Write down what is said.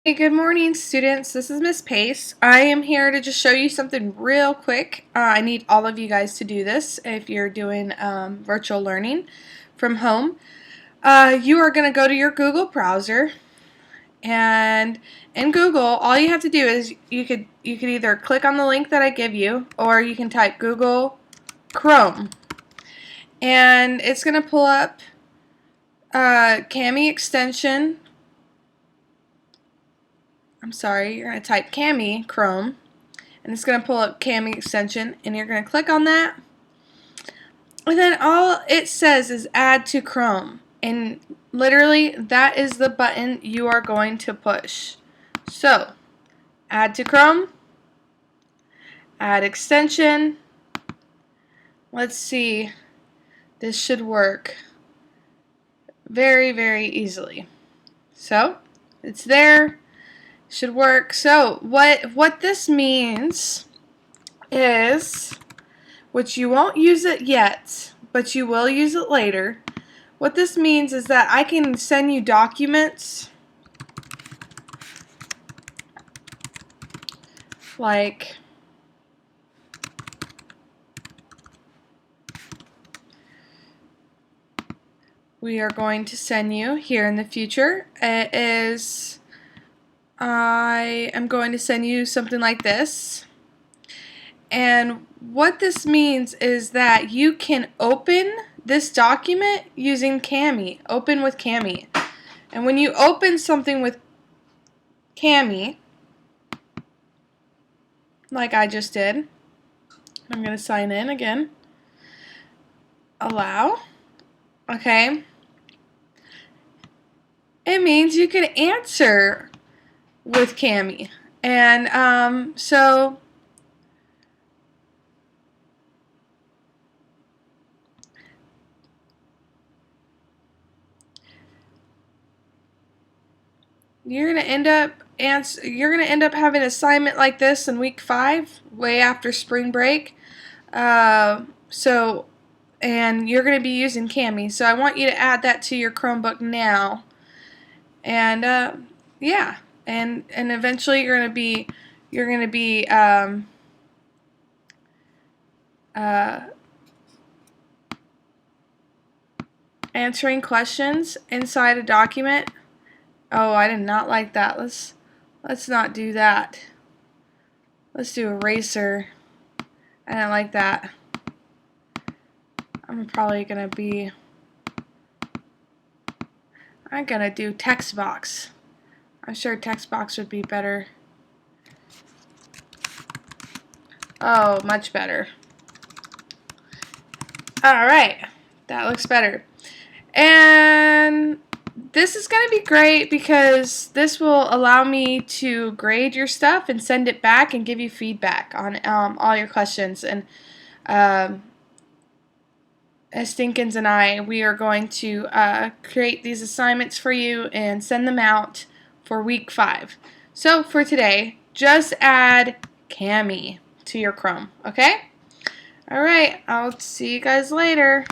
Hey, good morning, students. This is Miss Pace. I am here to just show you something real quick. I need all of you guys to do this if you're doing virtual learning from home. You are going to go to your Google browser, and in Google, all you have to do is you could either click on the link that I give you, or you can type Google Chrome, and it's going to pull up Cami extension. I'm sorry, you're going to type Cami Chrome, and it's going to pull up Cami extension, and you're going to click on that, and then all it says is add to Chrome, and literally that is the button you are going to push. So add to Chrome, add extension. Let's see, this should work very, very easily. So it's there, should work. So what this means is, which you won't use it yet, but you will use it later. What this means is that I can send you documents like we are going to send you here in the future. It is, I am going to send you something like this. And what this means is that you can open this document using Cami. Open with Cami. And when you open something with Cami, like I just did, I'm going to sign in again. Allow. Okay. It means you can answer with Cami. And so you're gonna end up having an assignment like this in week 5, way after spring break. And you're gonna be using Cami. So I want you to add that to your Chromebook now. And yeah, and eventually you're gonna be answering questions inside a document. Oh, I did not like that. Let's not do that. Let's do eraser. I didn't like that. I'm gonna do text box. I'm sure text box would be better. Oh, much better. Alright, that looks better. And this is going to be great because this will allow me to grade your stuff and send it back and give you feedback on all your questions. And Stinkins and I, we are going to create these assignments for you and send them out for week 5. So for today, just add Cami to your Chrome, okay? Alright, I'll see you guys later.